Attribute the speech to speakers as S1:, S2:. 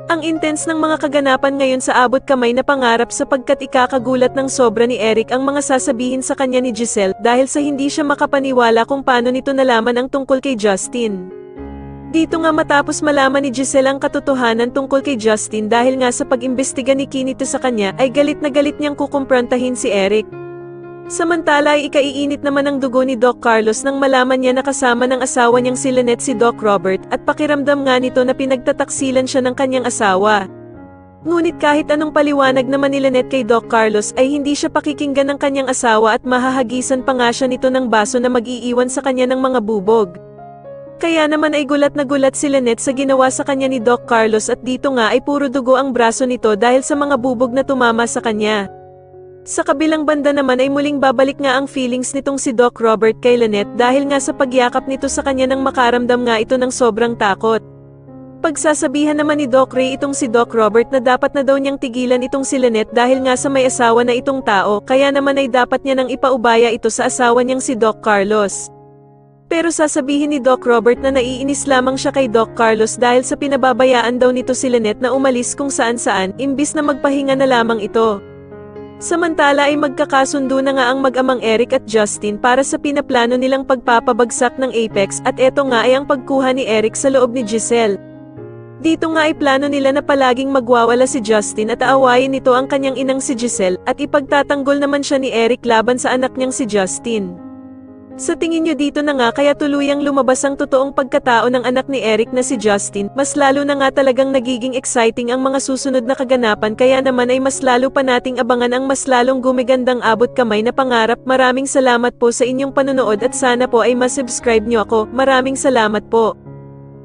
S1: Ang intense ng mga kaganapan ngayon sa abot kamay na pangarap sapagkat ikakagulat ng sobra ni Eric ang mga sasabihin sa kanya ni Giselle dahil sa hindi siya makapaniwala kung paano nito nalaman ang tungkol kay Justin. Dito nga matapos malaman ni Giselle ang katotohanan tungkol kay Justin dahil nga sa pag-imbestiga ni Kinito sa kanya ay galit na galit niyang kukumprontahin si Eric. Samantala ay ikaiinit naman ang dugo ni Doc Carlos nang malaman niya na kasama ng asawa niyang si Lynette si Doc Robert at pakiramdam nga nito na pinagtataksilan siya ng kanyang asawa. Ngunit kahit anong paliwanag naman ni Lynette kay Doc Carlos ay hindi siya pakikinggan ng kanyang asawa at mahahagisan pa nga siya nito ng baso na mag-iiwan sa kanya ng mga bubog. Kaya naman ay gulat na gulat si Lynette sa ginawa sa kanya ni Doc Carlos at dito nga ay puro dugo ang braso nito dahil sa mga bubog na tumama sa kanya. Sa kabilang banda naman ay muling babalik nga ang feelings nitong si Doc Robert kay Lynette dahil nga sa pagyakap nito sa kanya nang makaramdam nga ito ng sobrang takot. Pagsasabihan naman ni Doc Ray itong si Doc Robert na dapat na daw niyang tigilan itong si Lynette dahil nga sa may asawa na itong tao kaya naman ay dapat niya nang ipaubaya ito sa asawa niyang si Doc Carlos. Pero sasabihin ni Doc Robert na naiinis lamang siya kay Doc Carlos dahil sa pinababayaan daw nito si Lynette na umalis kung saan-saan imbis na magpahinga na lamang ito. Samantala ay magkakasundo na nga ang mag-amang Eric at Justin para sa pinaplano nilang pagpapabagsak ng Apex at eto nga ay ang pagkuha ni Eric sa loob ni Giselle. Dito nga ay plano nila na palaging magwawala si Justin at aawayin nito ang kanyang inang si Giselle at ipagtatanggol naman siya ni Eric laban sa anak niyang si Justin. Sa tingin nyo dito na nga kaya tuluyang lumabas ang totoong pagkatao ng anak ni Eric na si Justin, mas lalo na nga talagang nagiging exciting ang mga susunod na kaganapan kaya naman ay mas lalo pa nating abangan ang mas lalong gumigandang abot kamay na pangarap. Maraming salamat po sa inyong panonood at sana po ay masubscribe nyo ako. Maraming salamat po.